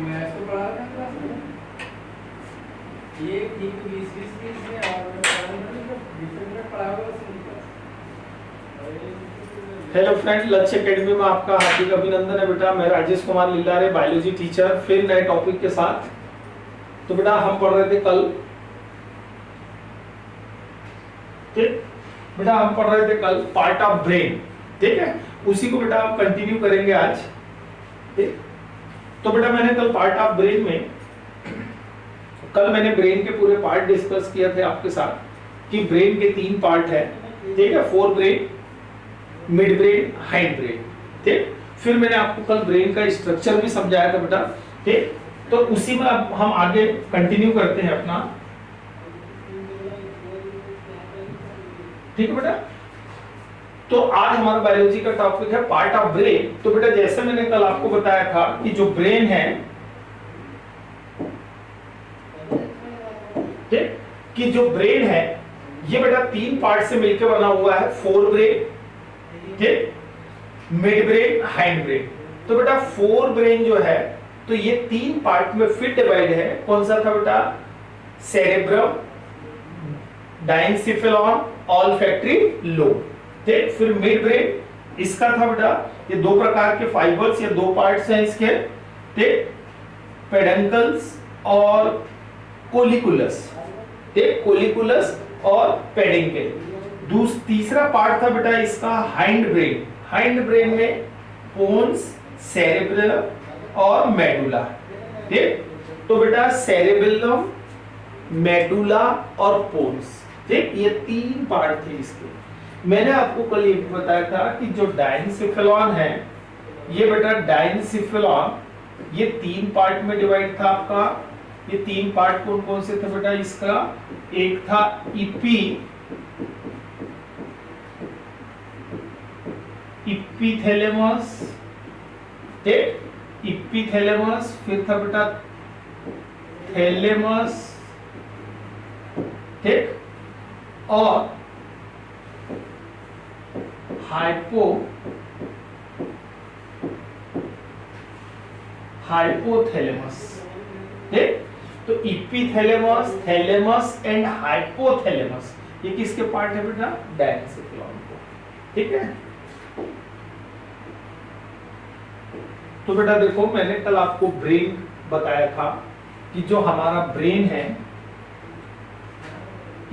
मैं इसको पढ़ा रहा था क्लास में, ये ठीक 20-20 में और मैं पढ़ा रहा था डिफरेंट पढ़ा हुआ सिंपल। हेलो फ्रेंड, लक्ष्य एकेडमी में आपका हार्दिक अभिनंदन है बेटा। मैं राजेश कुमार लिल्लारे, बायोलॉजी टीचर, फिर नए टॉपिक के साथ। तो बेटा हम पढ़ रहे थे कल, ठीक बेटा, हम पढ़ रहे थे कल पार्ट ऑफ ब्रेन, ठीक है। उसी को बेटा आप कंटिन्यू करेंगे आज, ठीक। तो बेटा मैंने कल पार्ट ऑफ ब्रेन में, कल मैंने ब्रेन के पूरे पार्ट डिस्कस किए थे आपके साथ कि ब्रेन के 3 पार्ट है, ठीक है। Fore brain, mid brain, hind brain, ठीक। फिर मैंने आपको कल ब्रेन का स्ट्रक्चर भी समझाया था बेटा, ठीक। तो उसी में अब हम आगे कंटिन्यू करते हैं अपना, ठीक है बेटा। तो आज हमारा बायोलॉजी का टॉपिक है पार्ट ऑफ ब्रेन। तो बेटा जैसे मैंने कल आपको बताया था कि जो ब्रेन है, ठीक, कि जो ब्रेन है ये बेटा 3 पार्ट से मिलकर बना हुआ है। फोर ब्रेन, ठीक, मिड ब्रेन, हाइंड ब्रेन। तो बेटा फोर ब्रेन जो है तो ये 3 पार्ट में फिर डिवाइड है। कौन सा था बेटा? सेरेब्रम, डायंसिफेलॉन, ऑल्फैक्टरी लोब, ठीक। फिर मिड ब्रेन, इसका था बेटा, ये 2 प्रकार के फाइबर्स या 2 पार्ट्स हैं इसके, ठीक, पेडंकल्स और कोलिकुलस, ठीक, कोलिकुलस और पेडिंकल। तीसरा पार्ट था बेटा इसका हाइंड ब्रेन। हाइंड ब्रेन में पोन्स, सेरेब्रम और मेडुला, ठीक। तो बेटा सेरेबेलम, मेडुला और पोन्स, ठीक, ये 3 पार्ट थे इसके। मैंने आपको कल ये भी बताया था कि जो डायंसिफेलॉन है, ये बेटा डायंसिफेलॉन ये 3 पार्ट में डिवाइड था आपका। ये 3 पार्ट कौन कौन से थे बेटा इसका? एक था इपिथैलेमस, ठीक, इपिथैलेमस। फिर था बेटा थैलेमस, ठीक, और हाइपोथैलेमस, ठीक। तो इपिथैलेमस, थैलेमस एंड हाइपोथैलेमस ये किसके पार्ट है बेटा? डायंसिफेलॉन को, ठीक है। तो बेटा देखो मैंने कल आपको ब्रेन बताया था कि जो हमारा ब्रेन है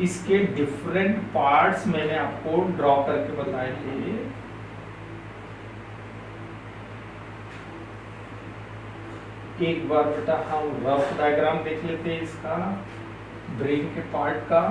इसके डिफरेंट पार्ट्स मैंने आपको ड्रॉ करके बताए थे। एक बार बेटा हम रफ डायग्राम देख लेते हैं इसका, ब्रेन के पार्ट का।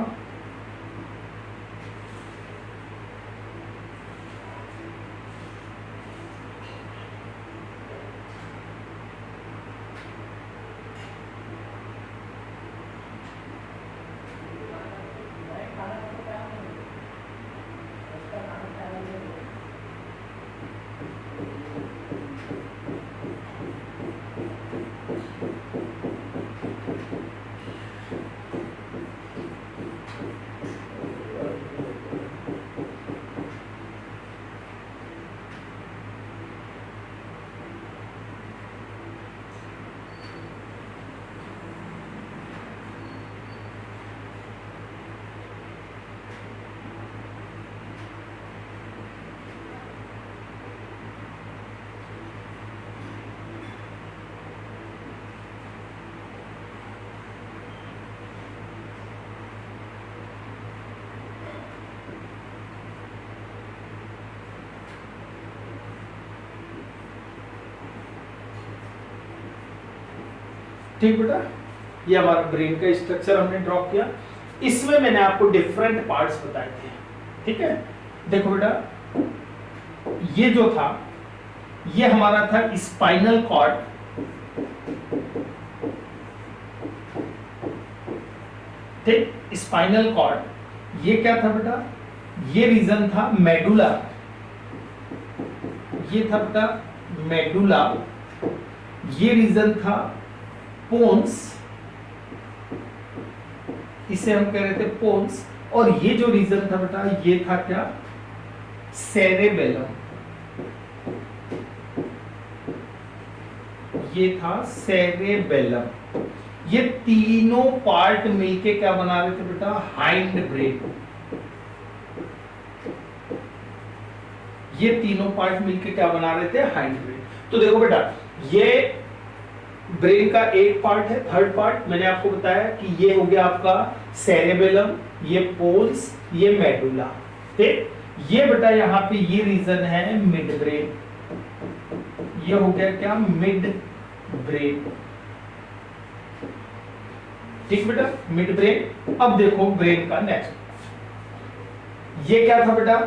ठीक बेटा, ये हमारा ब्रेन का स्ट्रक्चर हमने ड्रॉ किया। इसमें मैंने आपको डिफरेंट पार्ट्स बताए थे, ठीक है। देखो बेटा ये जो था ये हमारा था स्पाइनल कॉर्ड, ठीक, स्पाइनल कॉर्ड। ये क्या था बेटा? ये रीजन था मेडुला, ये था बेटा मेडुला। ये रीजन था पोन्स, इसे हम कह रहे थे पोन्स। और ये जो रीजन था बेटा ये था क्या? सेरेबेलम। ये था सेरेबेलम। ये तीनों पार्ट मिलके क्या बना रहे थे बेटा? Hind brain. ये तीनों पार्ट मिलके क्या बना रहे थे? Hind brain. तो देखो बेटा, ये ब्रेन का एक पार्ट है, थर्ड पार्ट मैंने आपको बताया कि ये हो गया आपका सेरेबेलम, ये पोल्स, ये मेडुला। ठीक, ये बेटा यहाँ पे ये रीजन है मिड ब्रेन। ये हो गया क्या? Mid brain. ठीक बेटा, मिड ब्रेन। अब देखो ब्रेन का नेक्स्ट, ये क्या था बेटा?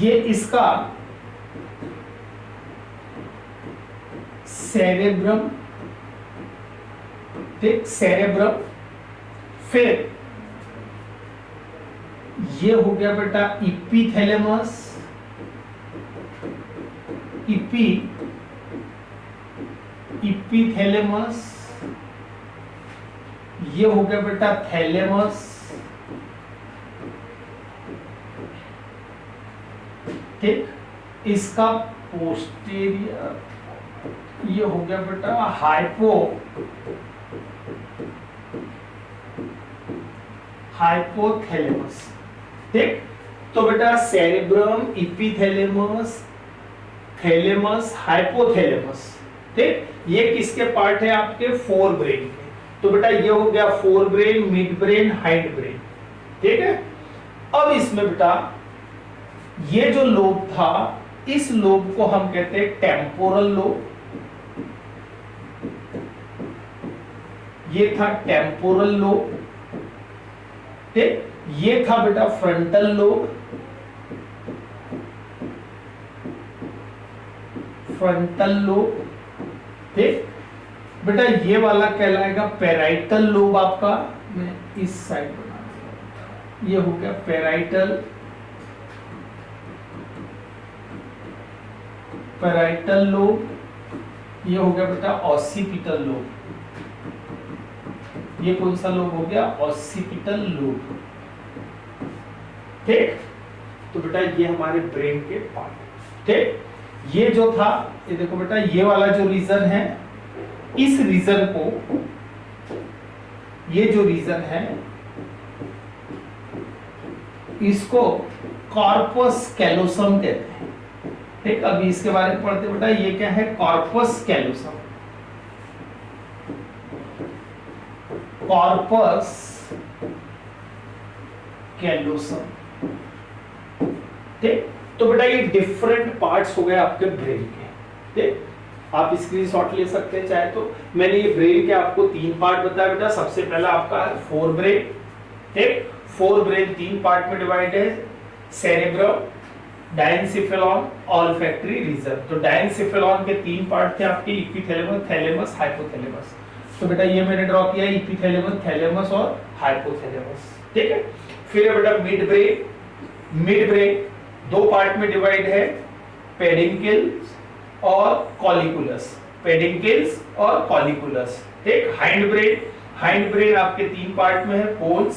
ये इसका सेरेब्रम। ठीक, सेरेब्रम। फिर ये हो गया बेटा इपीथैलेमस। इपीथैलेमस। ये हो गया बेटा थैलेमस। ठीक, इसका पोस्टीरियर ये हो गया बेटा हाइपोथैलेमस। ठीक, तो बेटा सेरेब्रम, इपीथैलेमस, थैलेमस, हाइपोथैलेमस। ठीक, ये किसके पार्ट है? आपके फोर ब्रेन के। तो बेटा ये हो गया fore brain, mid brain, hind brain. ठीक है, अब इसमें बेटा ये जो लोब था, इस लोब को हम कहते हैं टेम्पोरल लोब। ये था टेम्पोरल लोब। ठीक, ये था बेटा फ्रंटल लोब। Frontal lobe. ठीक बेटा, ये वाला कहलाएगा पैराइटल लोब आपका। मैं इस साइड बना रहा हूं, ये हो गया पैराइटल लोब। ये हो गया बेटा ऑसिपिटल लोब। ये कौन सा लोब हो गया? Occipital lobe. ठीक, तो बेटा ये हमारे ब्रेन के पार्ट। ठीक, ये जो था, ये देखो बेटा, ये वाला जो रीजन है, इस रीजन को, ये जो रीजन है, इसको कॉर्पस कैलोसम कहते हैं। ठीक, अभी इसके बारे में पढ़ते बेटा। ये क्या है? Corpus callosum. Corpus callosum. ठीक, तो बेटा ये डिफरेंट पार्ट्स हो गए आपके ब्रेन के। ठीक, आप स्क्रीनशॉट ले सकते हैं चाहे तो। मैंने ये ब्रेन के आपको तीन पार्ट बताया बेटा। सबसे पहला आपका फोर ब्रेन। ठीक, फोर ब्रेन तीन पार्ट में डिवाइड है, सेरेब्रम, डायनसिफेलॉन, ऑल्फैक्टरी रीजन। तो डायनसिफेलॉन के तीन पार्ट थे आपके, इपीथैलेमस, थैलेमस, हाइपोथैलेमस। तो बेटा ये मैंने ड्रॉ किया इपीथैलेमस, थैलेमस और हाइपोथैलेमस। ठीक है, फिर है बेटा मिड ब्रेन। मिड ब्रेन दो पार्ट में डिवाइड है, पेडिंकल्स और कॉलिकुलस। पेडिंकल्स और कॉलिकुलस। ठीक, हाइंड ब्रेन। हाइंड ब्रेन आपके तीन पार्ट में है, पोल्स,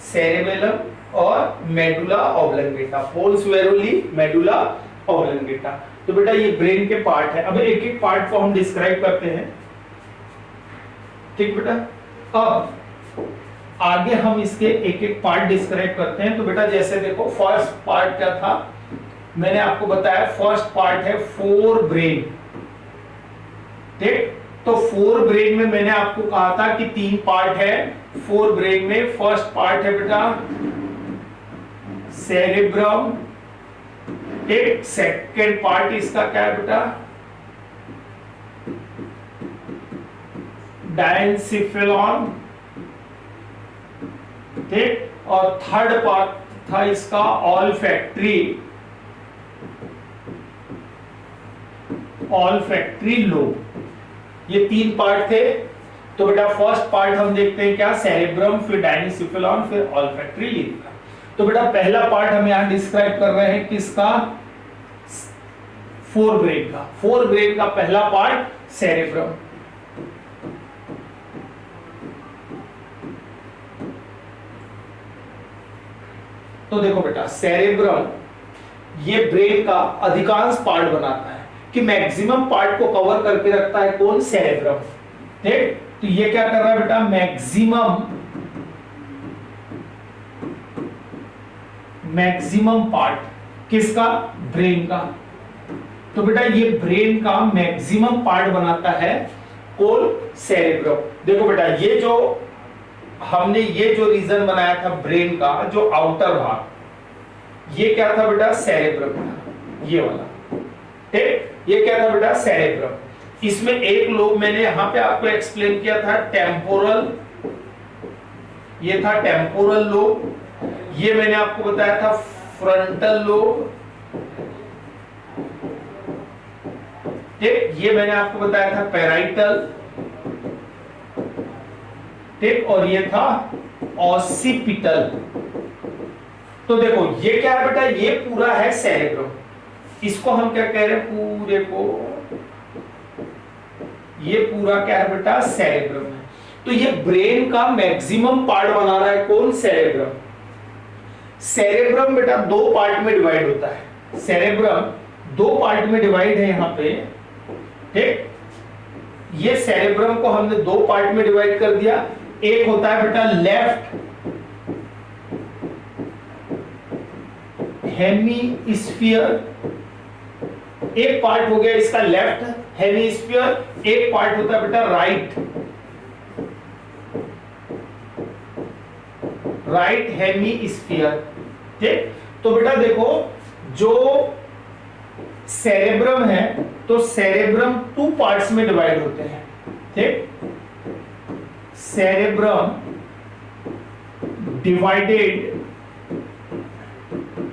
सेरेबेलम और medulla oblongata. Pons varolii, medulla oblongata. तो बेटा ये ब्रेन के पार्ट है। अब एक एक पार्ट को हम डिस्क्राइब करते हैं। ठीक बेटा, अब आगे हम इसके एक एक पार्ट डिस्क्राइब करते हैं। तो बेटा जैसे देखो, फर्स्ट पार्ट क्या था? मैंने आपको बताया फर्स्ट पार्ट है फोर ब्रेन। ठीक, तो फोर ब्रेन में मैंने आपको कहा था कि तीन पार्ट है फोर ब्रेन में। फर्स्ट पार्ट है बेटा सेरेब्रम। ठीक, सेकेंड पार्ट इसका क्या है बेटा? डायनसिफेलॉन। ठीक, और थर्ड पार्ट था इसका ऑल्फैक्टरी लोब। ये तीन पार्ट थे। तो बेटा फर्स्ट पार्ट हम देखते हैं क्या? सेरेब्रम, फिर डायनसिफेलॉन, फिर ऑल्फैक्टरी लोब। तो बेटा पहला पार्ट हम यहां डिस्क्राइब कर रहे हैं किसका? फोर ब्रेन का। फोर ब्रेन का पहला पार्ट सेरेब्रम। तो देखो बेटा सेरेब्रम ये ब्रेन का अधिकांश पार्ट बनाता है, कि मैक्सिमम पार्ट को कवर करके रखता है कौन, सेरेब्रम। ठीक, तो ये क्या कर रहा है बेटा, मैक्सिमम पार्ट किसका, ब्रेन का। तो बेटा ये ब्रेन का मैक्सिमम पार्ट बनाता है कौन, सेरेब्रम। देखो बेटा ये जो हमने ये जो रीजन बनाया था ब्रेन का, जो आउटर भाग, ये क्या था बेटा, सेरेब्रम था, ये वाला। ठीक, ये क्या था बेटा, सेरेब्रम। इसमें एक लोब मैंने यहां पे आपको एक्सप्लेन किया था, टेम्पोरल, ये था टेम्पोरल लोब। ये मैंने आपको बताया था फ्रंटल लोब। ठीक, ये मैंने आपको बताया था पैराइटल। ठीक, और ये था ऑसिपिटल। तो देखो ये क्या है बेटा, ये पूरा है सेरेब्रम। इसको हम क्या कह रहे हैं, पूरे को, ये पूरा क्या है बेटा, सेरेब्रम है। तो ये ब्रेन का मैक्सिमम पार्ट बना रहा है कौन, सेरेब्रम। सेरेब्रम बेटा दो पार्ट में डिवाइड होता है, सेरेब्रम दो पार्ट में डिवाइड है यहां पे। ठीक, ये सेरेब्रम को हमने दो पार्ट में डिवाइड कर दिया। एक होता है बेटा लेफ्ट हेमीस्फीयर, एक पार्ट हो गया इसका लेफ्ट हेमीस्फीयर, एक पार्ट होता है बेटा राइट हेमीस्फीयर। ठीक, तो बेटा देखो जो सेरेब्रम है, तो सेरेब्रम टू पार्ट्स में डिवाइड होते हैं। ठीक, cerebrum divided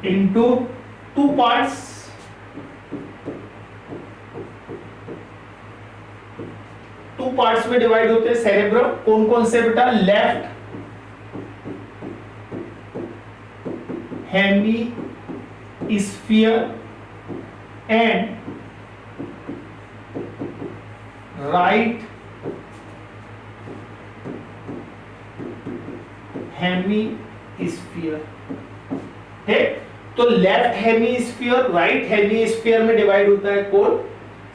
into two parts. Two parts में डिवाइड होते हैं सेरेब्रम, कौन कौन से बेटा, left hemisphere and right hemisphere. ठीक, तो लेफ्ट हेमीस्फीयर राइट हेमीस्फीयर में डिवाइड होता है कौन,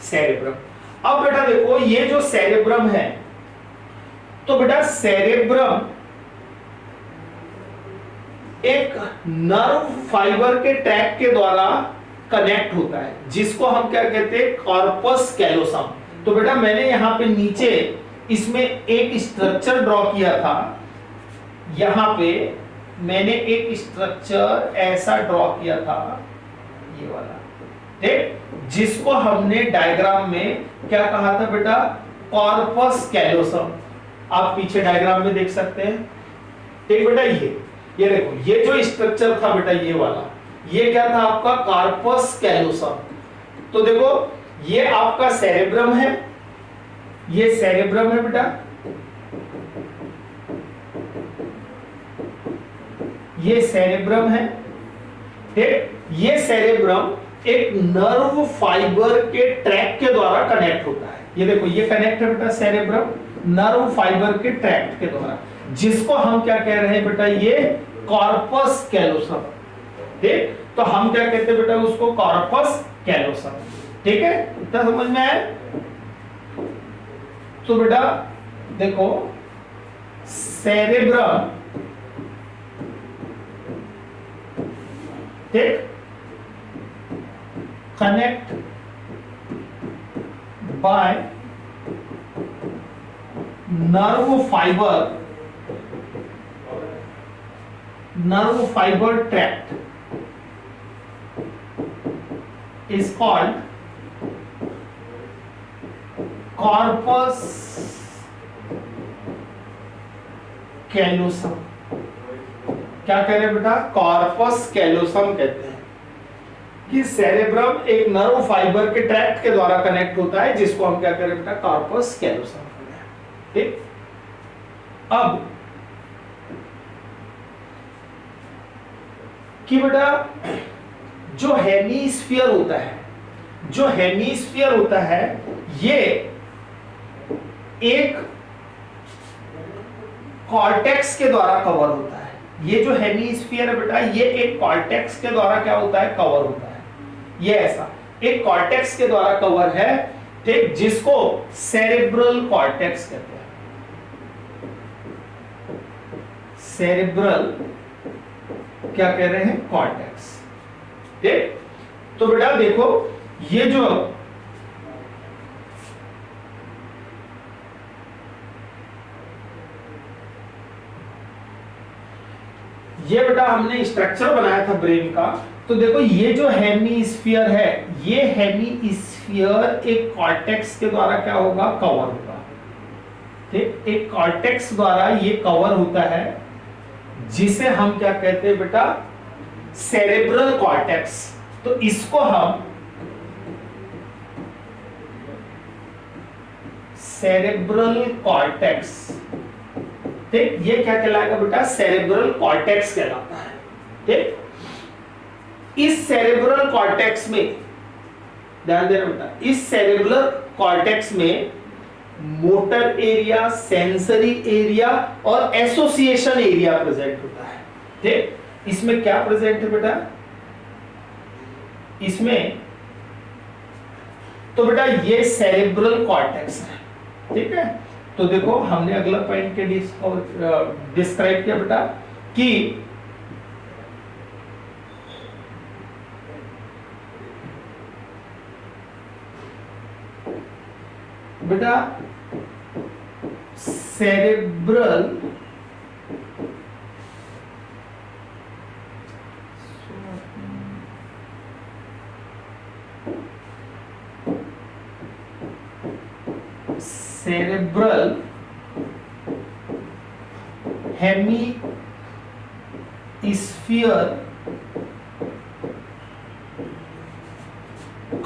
सेरेब्रम। अब बेटा देखो ये जो सेरेब्रम है, तो बेटा सेरेब्रम एक नर्व फाइबर के ट्रैक के द्वारा कनेक्ट होता है, जिसको हम क्या कहते हैं, कॉर्पस कैलोसम। तो बेटा मैंने यहां पे नीचे इसमें एक स्ट्रक्चर ड्रॉ किया था, यहां पे मैंने एक स्ट्रक्चर ऐसा ड्रॉ किया था, ये वाला। ठीक, जिसको हमने डायग्राम में क्या कहा था बेटा, कॉर्पस कैलोसम। आप पीछे डायग्राम में देख सकते हैं। ठीक बेटा, ये देखो ये जो स्ट्रक्चर था बेटा, ये वाला, ये क्या था आपका, कॉर्पस कैलोसम। तो देखो ये आपका सेरेब्रम है, ये सेरेब्रम है बेटा, ये सेरेब्रम है। ठीक, ये सेरेब्रम एक नर्व फाइबर के ट्रैक के द्वारा कनेक्ट होता है। ये देखो ये कनेक्ट है बेटा, सेरेब्रम नर्व फाइबर के ट्रैक के द्वारा, जिसको हम क्या कह रहे हैं बेटा, ये कॉर्पस कैलोसम। ठीक, तो हम क्या कहते हैं बेटा उसको, कॉर्पस कैलोसम। ठीक है, इतना समझ में आया। तो बेटा देखो सेरेब्रम, ठीक, connect by nerve fiber tract is called corpus callosum। क्या कह रहे हैं बेटा, कॉर्पस कैलोसम कहते हैं कि सेरेब्रम एक नर्व फाइबर के ट्रैक्ट के द्वारा कनेक्ट होता है, जिसको हम क्या कह रहे हैं बेटा, कॉर्पस कैलोसम। ठीक, अब कि बेटा जो हेमीस्फीयर होता है, जो हेमीस्फीयर होता है, ये एक कॉर्टेक्स के द्वारा कवर होता है। ये जो हेमीस्फीयर है बेटा, ये एक कॉर्टेक्स के द्वारा क्या होता है, कवर होता है। ये ऐसा एक कॉर्टेक्स के द्वारा कवर है, ठीक, जिसको सेरेब्रल कॉर्टेक्स कहते हैं। सेरेब्रल क्या कह रहे हैं, कॉर्टेक्स। ठीक, तो बेटा देखो ये जो ये बेटा हमने स्ट्रक्चर बनाया था ब्रेन का, तो देखो ये जो हेमीस्फीयर है, ये हेमीस्फीयर एक कॉर्टेक्स के द्वारा क्या होगा, कवर होगा। ठीक, एक कॉर्टेक्स द्वारा ये कवर होता है, जिसे हम क्या कहते हैं बेटा, सेरेब्रल कॉर्टेक्स। तो इसको हम सेरेब्रल कॉर्टेक्स, ठीक, ये क्या कहलाएगा बेटा, सेरेब्रल कॉर्टेक्स कहलाता है। ठीक, इस सेरेब्रल कॉर्टेक्स में ध्यान देना बेटा, इस सेरेब्रल कॉर्टेक्स में मोटर एरिया, सेंसरी एरिया और एसोसिएशन एरिया प्रेजेंट होता है। ठीक, इसमें क्या प्रेजेंट है बेटा, इसमें तो बेटा ये सेरेब्रल कॉर्टेक्स है। ठीक है, तो देखो हमने अगला पॉइंट के डिस्क्राइब किया बेटा कि बेटा cerebral cerebral hemisphere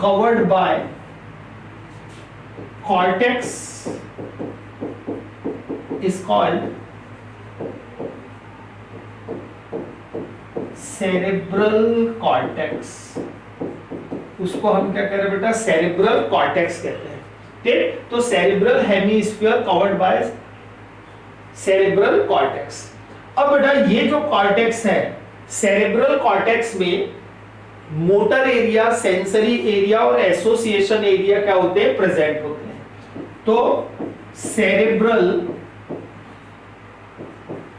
covered by cortex is called cerebral cortex। उसको हम क्या कह रहे हैं बेटा, सेरेब्रल कॉर्टेक्स कहते हैं। ठीक, तो cerebral hemisphere covered by cerebral cortex. अब बेटा ये जो कॉर्टेक्स है, सेरेब्रल कॉर्टेक्स में मोटर एरिया, सेंसरी एरिया और एसोसिएशन एरिया क्या होते हैं, प्रेजेंट होते हैं। तो सेरेब्रल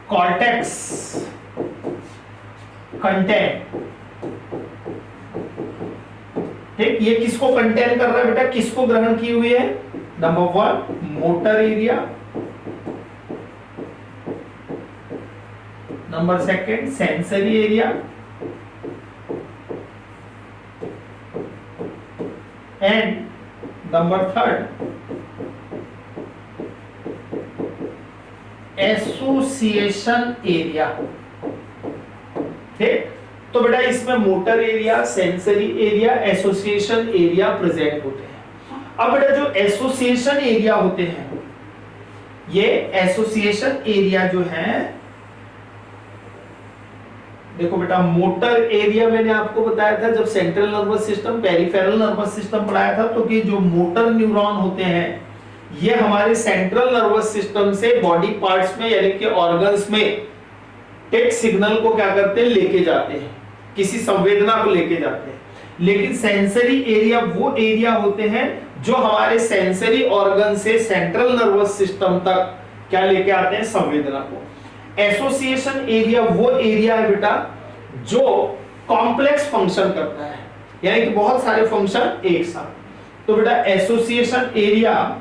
कॉर्टेक्स कंटेन, ठीक, ये किसको कंटेन कर रहा है बेटा, किसको ग्रहण की हुई है, number 1 motor area, number 2 sensory area and number 3 association area. ठीक, तो बेटा इसमें motor area, sensory area, association area present होते हैं। अब बेटा जो एसोसिएशन एरिया होते हैं, ये एसोसिएशन एरिया जो है, देखो बेटा मोटर एरिया मैंने आपको बताया था जब central nervous system, peripheral nervous system पढ़ाया था, तो कि जो मोटर न्यूरॉन होते हैं ये हमारे सेंट्रल नर्वस सिस्टम से बॉडी पार्ट्स में यानी कि ऑर्गन्स में एक सिग्नल को क्या करते हैं, लेके जाते हैं, किसी संवेदना को लेके जाते हैं। लेकिन सेंसरी एरिया वो एरिया होते हैं जो हमारे सेंसरी ऑर्गन से सेंट्रल नर्वस सिस्टम तक क्या लेके आते हैं, संवेदना को। एसोसिएशन एरिया वो एरिया है बेटा जो कॉम्प्लेक्स फंक्शन करता है, यानी कि बहुत सारे फंक्शन एक साथ। तो बेटा एसोसिएशन एरिया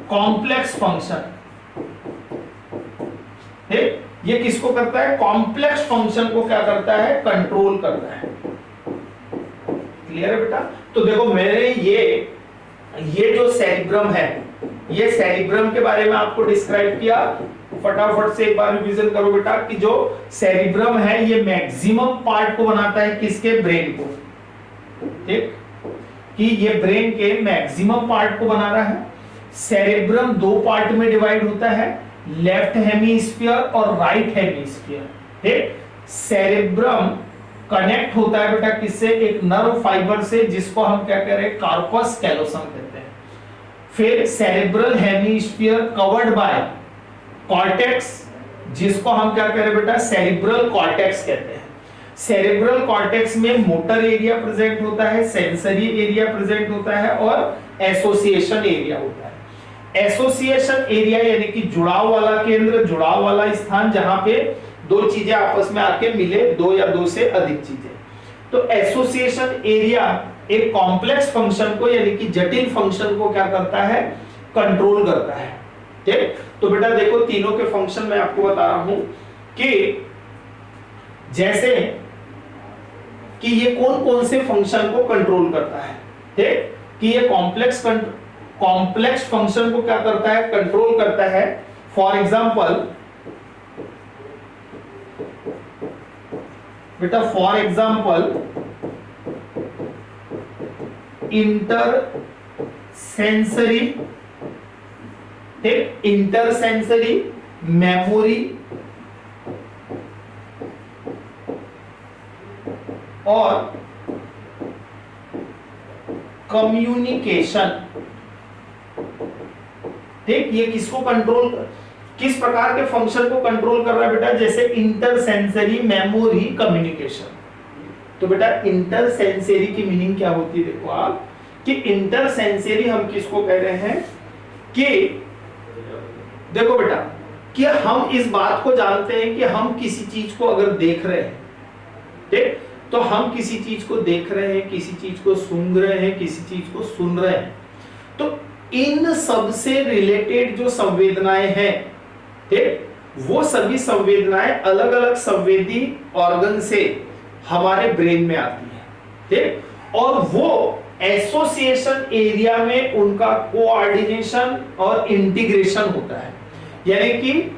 कॉम्प्लेक्स फंक्शन, ये किसको करता है, कॉम्प्लेक्स फंक्शन को क्या करता है, कंट्रोल करता है। क्लियर है बेटा। तो देखो मैंने ये जो सेरिब्रम है, ये सेरिब्रम के बारे में आपको डिस्क्राइब किया। फटाफट से एक बार रिवीजन करो बेटा कि जो सेरिब्रम है ये मैक्सिमम पार्ट को बनाता है, किसके, ब्रेन को। ठीक, कि ये ब्रेन के मैक्सिमम पार्ट को बना रहा है। सेरेब्रम 2 पार्ट में डिवाइड होता है, लेफ्ट हेमीस्फीयर और राइट हेमीस्फीयर। ठीक, सेरेब्रम कनेक्ट होता है बेटा किससे, एक नर्व फाइबर से, जिसको हम क्या कह रहे हैं, कार्पस कैलोसम कहते हैं। फिर cerebral hemisphere covered by cortex जिसको हम क्या कह रहे हैं बेटा, सेरिब्रल कॉर्टेक्स कहते हैं। सेरिब्रल कॉर्टेक्स में मोटर एरिया प्रेजेंट होता है, सेंसरी एरिया प्रेजेंट होता है और एसोसिएशन एरिया होता है। एसोसिएशन एरिया यानी कि जुड़ाव वाला केंद्र, जुड़ाव वाला स्थान, जहां पे दो चीजें आपस में आके मिले, दो या दो से अधिक चीजें। तो एसोसिएशन एरिया एक कॉम्प्लेक्स फंक्शन को यानी कि जटिल फंक्शन को क्या करता है, कंट्रोल करता है। ठीक, तो बेटा देखो तीनों के फंक्शन मैं आपको बता रहा हूं कि जैसे कि ये कौन कौन से फंक्शन को कंट्रोल करता है। ठीक, कि ये कॉम्प्लेक्स फंक्शन को क्या करता है, कंट्रोल करता है। फॉर एग्जांपल बेटा, फॉर एग्जांपल इंटर सेंसरी, ठीक, इंटर सेंसरी मेमोरी और कम्युनिकेशन। ठीक, ये किसको कंट्रोल, किस प्रकार के फंक्शन को कंट्रोल कर रहा है बेटा, जैसे इंटर सेंसरी मेमोरी कम्युनिकेशन। तो बेटा इंटर सेंसरी की मीनिंग क्या होती है, देखो आप कि इंटर सेंसरी हम किसको कह रहे हैं कि देखो बेटा कि हम इस बात को जानते हैं कि हम किसी चीज को अगर देख रहे हैं, ठीक, तो हम किसी चीज को देख रहे हैं, किसी चीज को सूंघ रहे हैं, किसी चीज को सुन रहे हैं, तो इन सब से रिलेटेड जो संवेदनाएं हैं, ठीक, वो सभी संवेदनाएं अलग अलग संवेदी ऑर्गन से हमारे ब्रेन में आती है। ठीक, और वो एसोसिएशन एरिया में उनका कोऑर्डिनेशन और इंटीग्रेशन होता है। यानी कि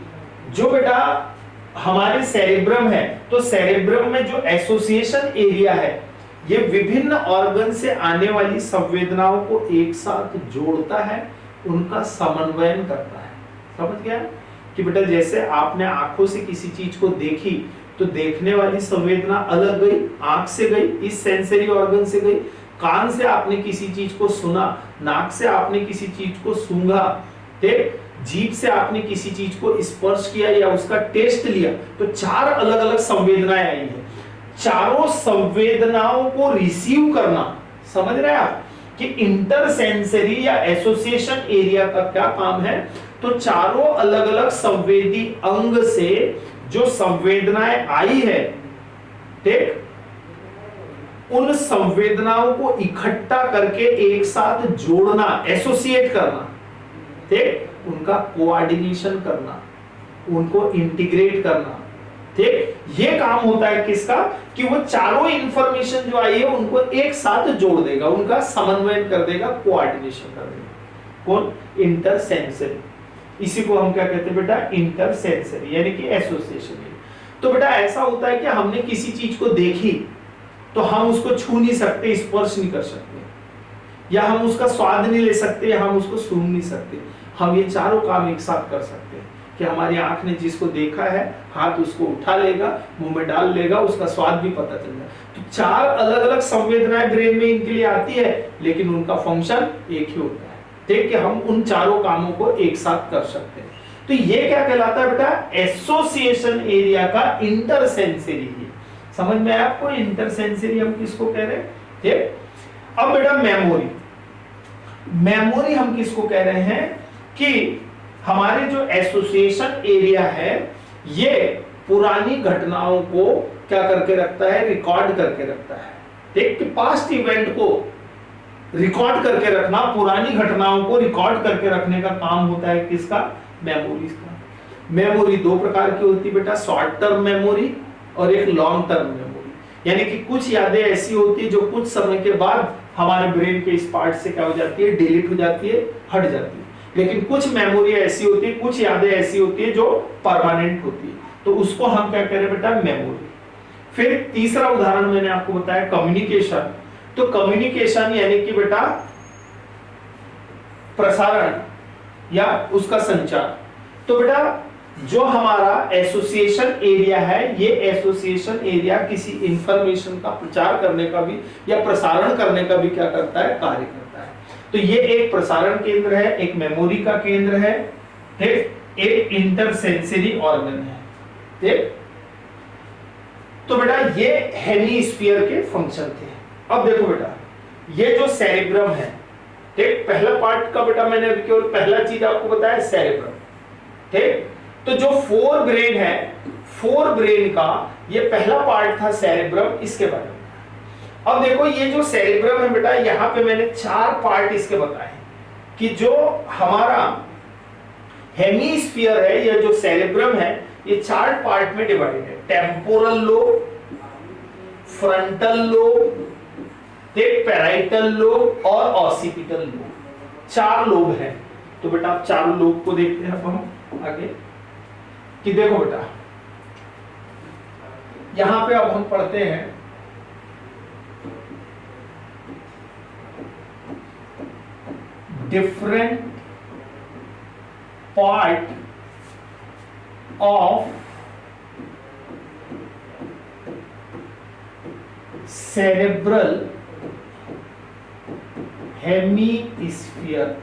जो बेटा हमारे सेरेब्रम है, तो सेरेब्रम में जो एसोसिएशन एरिया है, ये विभिन्न ऑर्गन से आने वाली संवेदनाओं को एक साथ जोड़ता है, उनका समन्वयन करता है। समझ गया कि बेटा जैसे आपने आंखों से किसी चीज को देखी, तो देखने वाली संवेदना अलग गई, आंख से गई, इस सेंसरी ऑर्गन से गई, कान से आपने किसी चीज को सुना, नाक से आपने किसी चीज को सूंघा, ठीक, जीभ से आपने किसी चीज को स्पर्श किया या उसका टेस्ट लिया, तो चार अलग अलग संवेदनाएं आई हैं। चारों संवेदनाओं को रिसीव करना, समझ रहे हैं आप कि इंटर सेंसरी या एसोसिएशन एरिया का क्या काम है, तो चारों अलग अलग संवेदी अंग से जो संवेदनाएं आई है, ठीक, उन संवेदनाओं को इकट्ठा करके एक साथ जोड़ना, एसोसिएट करना, ठीक, उनका कोऑर्डिनेशन करना, उनको इंटीग्रेट करना। ठीक, ये काम होता है किसका, कि वो चारों इंफॉर्मेशन जो आई है उनको एक साथ जोड़ देगा, उनका समन्वय कर देगा, कोऑर्डिनेशन कर देगा। कौन, इंटर सेंसरी। इसी को हम क्या कहते हैं बेटा, इंटर सेंसरी यानी कि एसोसिएशन। तो बेटा ऐसा होता है कि हमने किसी चीज को देखी, तो हम उसको छू नहीं सकते, स्पर्श नहीं कर सकते, या हम उसका स्वाद नहीं ले सकते, या हम उसको सूंघ नहीं सकते। हम ये चारों काम एक साथ कर सकते हैं कि हमारी आंख ने जिसको देखा है, हाथ उसको उठा लेगा, मुंह में डाल लेगा, उसका स्वाद भी पता चल जाए। तो चार अलग अलग संवेदनाएं ब्रेन में इनके लिए आती है, लेकिन उनका फंक्शन एक ही होता है। ठीक, कि हम उन चारों कामों को एक साथ कर सकते हैं। तो ये क्या कहलाता है बेटा, एसोसिएशन एरिया का इंटर सेंसरी। समझ में आया आपको, इंटर सेंसरी हम किसको कह रहे हैं। ठीक, अब बेटा मेमोरी। मेमोरी हम किसको कह रहे हैं कि हमारे जो एसोसिएशन एरिया है, ये पुरानी घटनाओं को क्या करके रखता है, रिकॉर्ड करके रखता है। ठीक, कि पास्ट इवेंट को रिकॉर्ड करके रखना, पुरानी घटनाओं को रिकॉर्ड करके रखने का काम होता है किसका, मेमोरीज का। मेमोरी दो प्रकार की होती है बेटा, शॉर्ट टर्म मेमोरी और एक लॉन्ग टर्म मेमोरी। यानी कि कुछ यादें ऐसी होती है जो कुछ समय के बाद हमारे ब्रेन के इस पार्ट से क्या हो जाती है, डिलीट हो जाती है, हट जाती है। लेकिन कुछ मेमोरी ऐसी होती है, कुछ यादें ऐसी होती है जो परमानेंट होती है, तो उसको हम क्या कह रहे हैं बेटा, मेमोरी। फिर तीसरा उदाहरण मैंने आपको बताया कम्युनिकेशन। तो कम्युनिकेशन यानी कि बेटा प्रसारण या उसका संचार। तो बेटा जो हमारा एसोसिएशन एरिया है, ये एसोसिएशन एरिया किसी इंफॉर्मेशन का प्रचार करने का भी या प्रसारण करने का भी क्या करता है, कार्य करता है। तो ये एक प्रसारण केंद्र है, एक मेमोरी का केंद्र है, ठीक, एक इंटरसेंसरी ऑर्गन है। ठीक। तो बेटा ये हेमीस्फीयर के फंक्शन थे। अब देखो बेटा ये जो सेरेब्रम है, ठीक, पहला पार्ट का बेटा मैंने अभी केवल पहला चीज आपको बताया सेरेब्रम, ठीक। तो जो फोर ब्रेन है, फोर ब्रेन का ये पहला पार्ट था सेरेब्रम, इसके बारे में। अब देखो ये जो सेरेब्रम है बेटा, यहां पे मैंने चार पार्ट इसके बताए कि जो हमारा हेमीस्फीयर है या जो सेरेब्रम है ये चार पार्ट में डिवाइडेड है। Temporal lobe, frontal lobe, parietal lobe और ऑसिपिटल लोब, चार लोब है। तो बेटा आप चारों लोब को देखते हैं अब हम आगे कि देखो बेटा यहां पे अब हम पढ़ते हैं different part of cerebral hemisphere,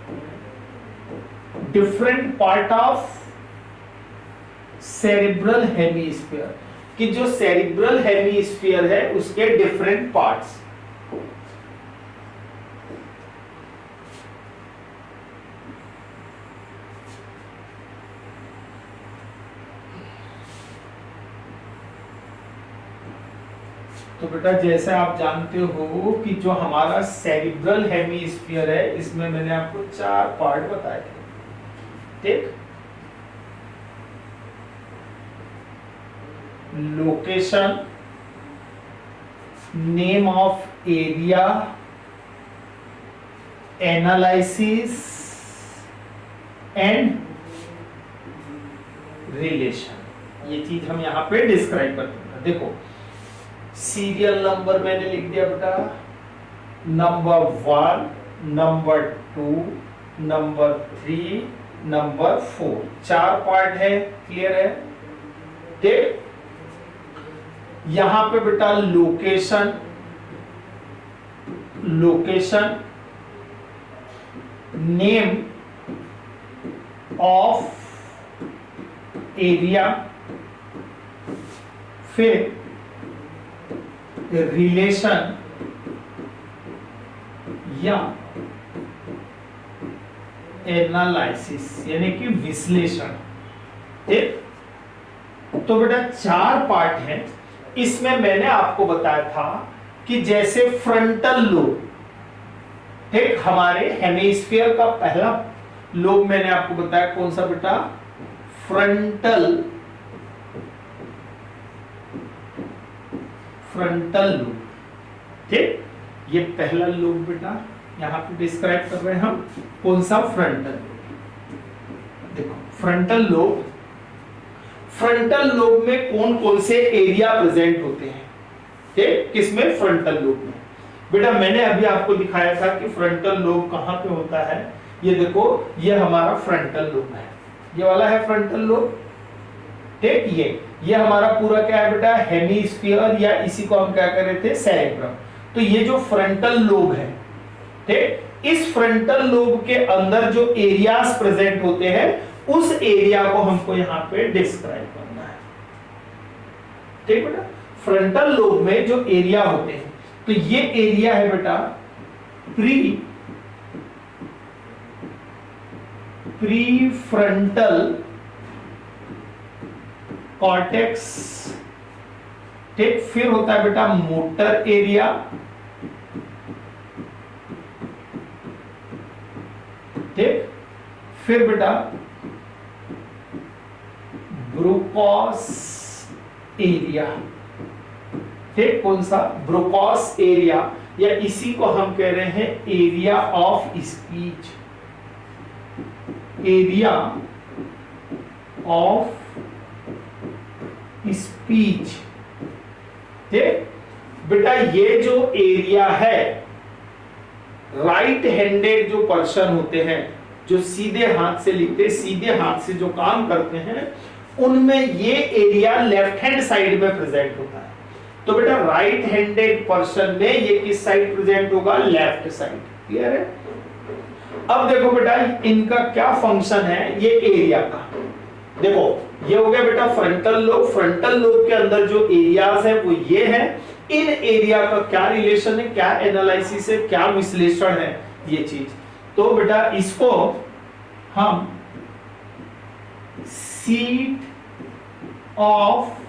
different part of cerebral hemisphere, कि जो सेरेब्रल हेमीस्फीयर है उसके डिफरेंट पार्ट्स। तो बेटा जैसे आप जानते हो कि जो हमारा सेरेब्रल हेमीस्फीयर है इसमें मैंने आपको चार पार्ट बताए थे, ठीक। Location, name of area, analysis and relation, ये चीज हम यहां पे डिस्क्राइब करते हैं। देखो सीरियल नंबर मैंने लिख दिया बेटा, नंबर 1, नंबर 2, नंबर 3, नंबर 4, चार पार्ट है, क्लियर है, ठीक। यहां पे बेटा location, location, name of area, फिर रिलेशन या एनालिसिस यानी कि विश्लेषण, ठीक। तो बेटा चार पार्ट हैं। इसमें मैंने आपको बताया था कि जैसे फ्रंटल लोब, ठीक, हमारे हेमीस्फीयर का पहला लोब मैंने आपको बताया कौन सा बेटा, फ्रंटल, फ्रंटल लोब, ठीक। ये पहला लोब बेटा यहां पे डिस्क्राइब कर रहे हैं हम, कौन सा, फ्रंटल लोब। देखो फ्रंटल लोब, फ्रंटल लोब में कौन कौन से एरिया प्रेजेंट होते हैं, ठीक, किसमें, फ्रंटल लोब में। बेटा मैंने अभी आपको दिखाया था कि फ्रंटल लोब कहां पे होता है, ये देखो ये हमारा फ्रंटल लोब है, ये वाला है फ्रंटल लोब, ठीक। ये हमारा पूरा क्या है बेटा, हेमीस्फीयर, या इसी को हम क्या कर रहे थे, सेरेब्रम। तो ये जो फ्रंटल लोब है, ठीक, इस फ्रंटल लोब के अंदर जो एरियाज प्रेजेंट होते हैं उस एरिया को हमको यहां पे डिस्क्राइब करना है, ठीक बेटा। फ्रंटल लोब में जो एरिया होते हैं, तो ये एरिया है बेटा प्री फ्रंटल कॉर्टेक्स, ठीक। फिर होता है बेटा मोटर एरिया, ठीक। फिर बेटा ब्रोकॉस एरिया, ठीक, कौन सा, ब्रोकॉस एरिया, या इसी को हम कह रहे हैं area of speech, area of speech, ठीक। बेटा ये जो एरिया है, राइट हैंडेड जो पर्सन होते हैं, जो सीधे हाथ से लिखते, सीधे हाथ से जो काम करते हैं, उनमें ये एरिया लेफ्ट हैंड साइड में प्रेजेंट होता है। तो बेटा राइट हैंडेड पर्सन में ये किस साइड प्रेजेंट होगा, लेफ्ट साइड, क्लियर है। अब देखो बेटा इनका क्या फंक्शन है, ये एरिया का, देखो ये हो गया बेटा फ्रंटल लोब। फ्रंटल लोब के अंदर जो एरियाज है वो ये है। इन एरिया का क्या रिलेशन है, क्या एनालिसिस है, क्या विश्लेषण है ये चीज। तो बेटा इसको हम seat of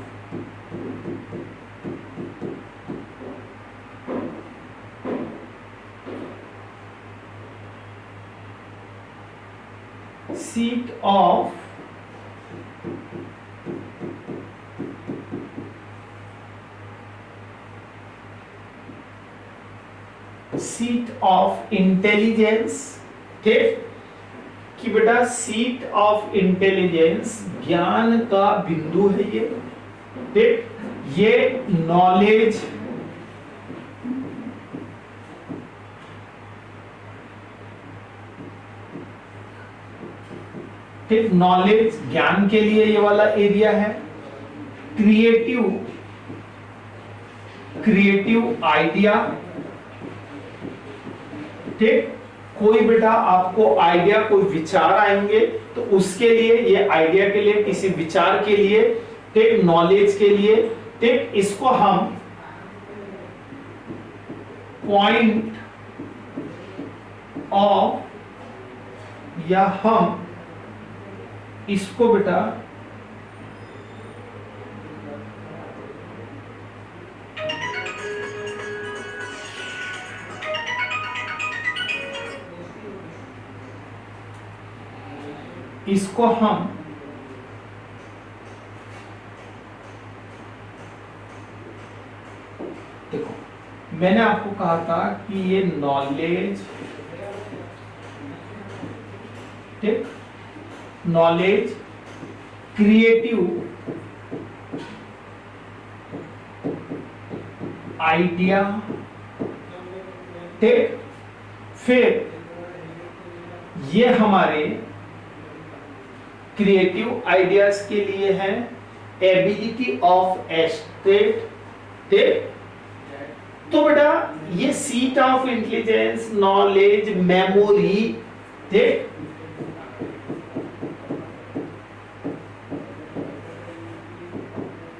seat of intelligence. ठीक, कि बेटा सीट ऑफ इंटेलिजेंस ज्ञान का बिंदु है ये। ठीक, ये नॉलेज ठीक, नॉलेज ज्ञान के लिए ये वाला एरिया है। Creative idea. ठीक, कोई बेटा आपको आइडिया, कोई विचार आएंगे तो उसके लिए, ये आइडिया के लिए, किसी विचार के लिए, ठीक, नॉलेज के लिए, ठीक, इसको हम पॉइंट ऑफ, या हम इसको बेटा इसको हम देखो, मैंने आपको कहा था कि ये नॉलेज, ठीक, नॉलेज, क्रिएटिव आइडिया, ठीक, फिर ये हमारे क्रिएटिव आइडियाज के लिए है एबिलिटी ऑफ एस्टेट। ठीक, तो बेटा ये seat of intelligence, knowledge, memory, ठीक,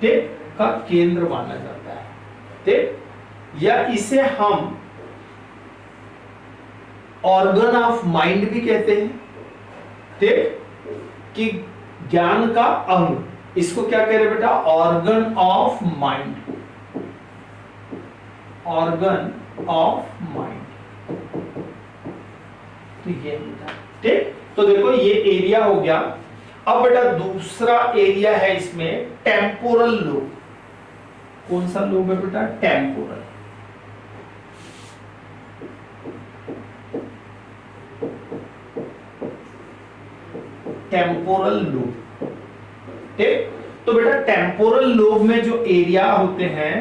ठीक, का केंद्र माना जाता है। ठीक, या इसे हम ऑर्गन ऑफ माइंड भी कहते हैं। ठीक, कि ज्ञान का अंग, इसको क्या कह रहे बेटा, organ of mind, organ of mind. तो ये बेटा, ठीक, तो देखो ये एरिया हो गया। अब बेटा दूसरा एरिया है इसमें टेम्पोरल लोब। कौन सा लोब है बेटा, टेम्पोरल। Temporal lobe. ठीक, तो बेटा टेम्पोरल लोब में जो एरिया होते हैं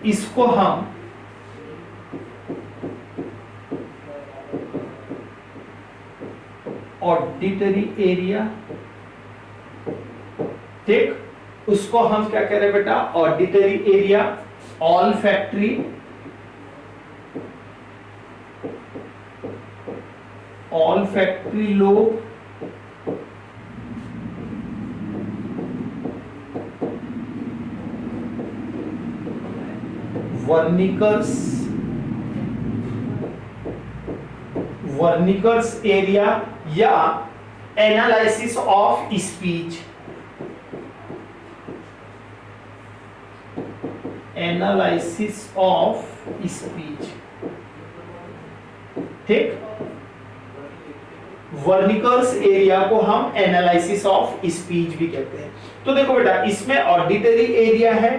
इसको हम ऑडिटरी एरिया, ठीक, उसको हम क्या कह रहे हैं बेटा, auditory area, olfactory, olfactory lobe, Wernicke's area, या analysis of speech, analysis of speech. ठीक, वर्निकर्स एरिया को हम एनालिसिस ऑफ स्पीच भी कहते हैं। तो देखो बेटा इसमें ऑडिटरी एरिया है।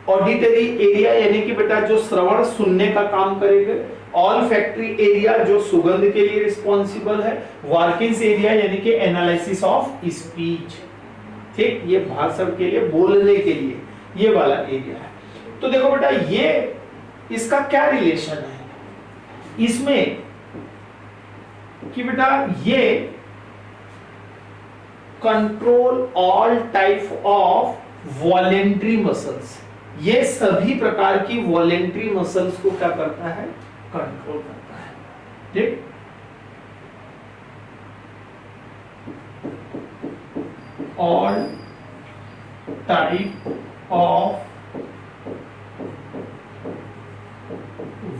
ऑडिटरी एरिया यानी कि बेटा जो श्रवण, सुनने का काम करेगा। ऑल्फैक्टरी एरिया जो सुगंध के लिए रिस्पॉन्सिबल है। वर्किंग्स एरिया यानी कि एनालिसिस ऑफ स्पीच, ठीक, ये भाषण के लिए, बोलने के लिए ये वाला एरिया है। तो देखो बेटा ये इसका क्या रिलेशन है इसमें, कि बेटा ये control all type of voluntary muscles, ये सभी प्रकार की वॉलेंट्री मसल्स को क्या करता है, कंट्रोल करता है। ठीक, all type of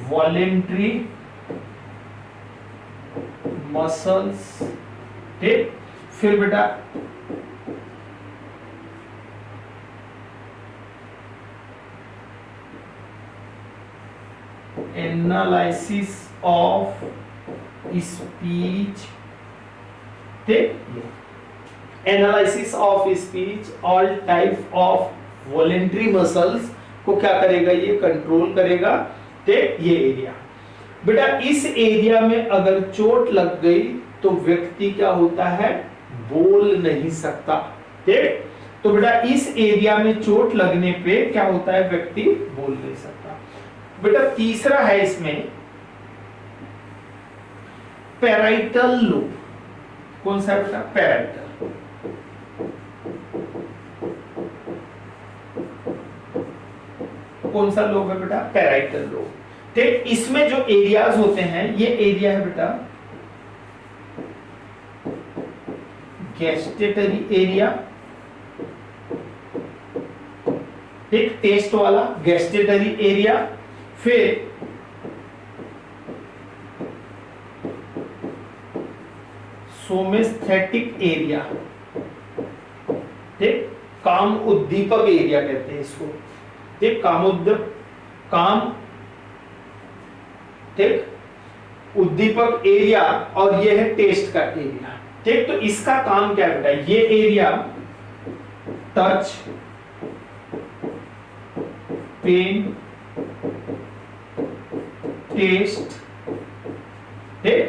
voluntary muscles, ठीक। फिर बेटा एनालिसिस ऑफ स्पीच, ठीक। Analysis of speech all type of voluntary muscles को क्या करेगा, ये कंट्रोल करेगा, ठीक। ये एरिया बेटा, इस एरिया में अगर चोट लग गई तो व्यक्ति क्या होता है, बोल नहीं सकता, ठीक। तो बेटा इस एरिया में चोट लगने पे क्या होता है, व्यक्ति बोल नहीं सकता। बेटा तीसरा है इसमें पैराइटल लोब। कौन सा है बेटा, पैराइटल। कौन सा लोब है बेटा, पैराइटल लोब, ठीक। इसमें जो एरियाज होते हैं, ये एरिया है बेटा गैस्टेटरी एरिया, ठीक, टेस्ट वाला गैस्टेटरी एरिया। फिर सोमेस्थेटिक एरिया, ठीक, काम उद्दीपक एरिया कहते हैं इसको, ठीक, काम, ठीक, उद्दीपक एरिया, और ये है टेस्ट का एरिया, ठीक। तो इसका काम क्या बेटा, ये एरिया टच, पेन, टेस्ट, ठीक,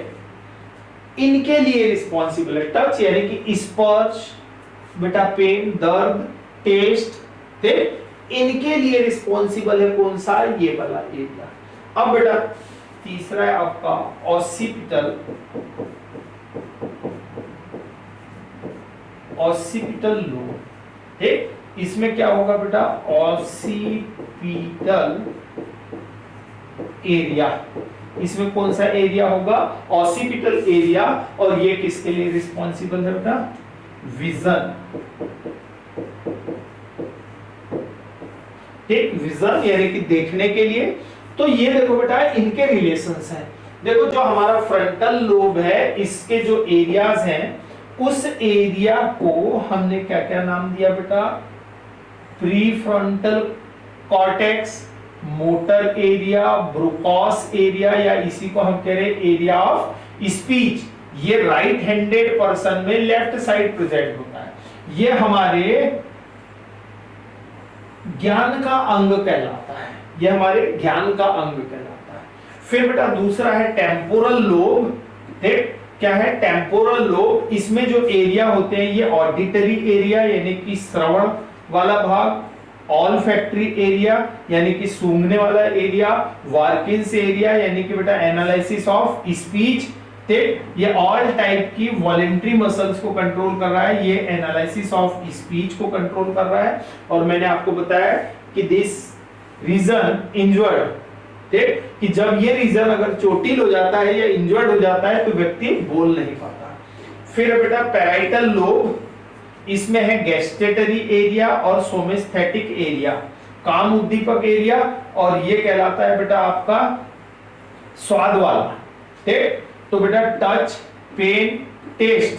इनके लिए रिस्पॉन्सिबल है। टच यानी कि स्पर्श, बेटा पेन, दर्द, टेस्ट, ठीक, इनके लिए रिस्पॉन्सिबल है कौन सा, ये वाला एरिया। अब बेटा तीसरा है आपका ऑसिपिटल, ऑसिपिटल लोब, ठीक। इसमें क्या होगा बेटा, ऑसिपिटल एरिया, इसमें कौन सा एरिया होगा, ऑसिपिटल एरिया, और ये किसके लिए रिस्पॉन्सिबल है बेटा, विजन, ठीक, विजन यानी कि देखने के लिए। तो ये देखो बेटा इनके रिलेशंस हैं। देखो जो हमारा फ्रंटल लोब है, इसके जो एरियाज हैं, उस एरिया को हमने क्या क्या नाम दिया बेटा, prefrontal cortex, motor area, Broca's area, या इसी को हम कह रहे हैं एरिया ऑफ स्पीच। ये राइट हैंडेड पर्सन में लेफ्ट साइड प्रेजेंट होता है। ये हमारे ज्ञान का अंग कहलाता है, ये हमारे ज्ञान का अंग कहलाता है। फिर बेटा दूसरा है टेम्पोरल लोब, ठीक, क्या है, टेम्पोरल लोब। इसमें जो एरिया होते हैं, ये ऑडिटरी एरिया यानी कि श्रवण वाला भाग, ऑल्फैक्टरी एरिया यानी कि सूंघने वाला एरिया, वार्किंस एरिया यानी कि बेटा एनालिसिस ऑफ स्पीच, ठीक, ये ऑल टाइप की वॉलेंट्री मसल्स को कंट्रोल कर रहा है, ये एनालिसिस ऑफ स्पीच को कंट्रोल कर रहा है। और मैंने आपको बताया कि दिस रीजन इंजर्ड, ठीक, कि जब ये रीजन अगर चोटिल हो जाता है या इंजर्ड हो जाता है तो व्यक्ति बोल नहीं पाता। फिर बेटा पैराइटल लोब, इसमें है गैस्टेटरी एरिया और सोमेस्थेटिक एरिया, काम उद्दीपक एरिया, और ये कहलाता है बेटा आपका स्वाद वाला, ठीक। तो बेटा टच, पेन, टेस्ट,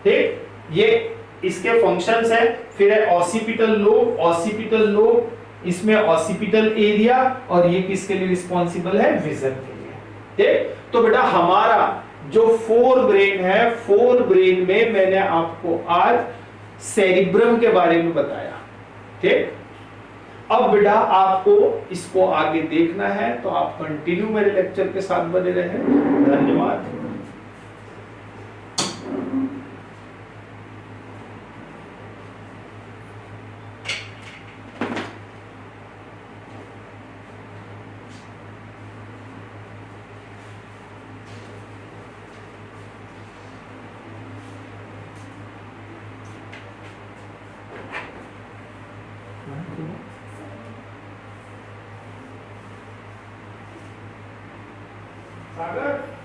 ठीक, ये इसके फंक्शंस है। फिर है ऑसिपिटल लोब, ऑसिपिटल लोब इसमें ऑसिपिटल एरिया, और ये किसके लिए रिस्पॉन्सिबल है, विजन के लिए, ठीक। तो बेटा हमारा जो फोर ब्रेन है, फोर ब्रेन में मैंने आपको आज सेरिब्रम के बारे में बताया, ठीक। अब बेटा आपको इसको आगे देखना है तो आप कंटिन्यू मेरे लेक्चर के साथ बने रहें। धन्यवाद। सागर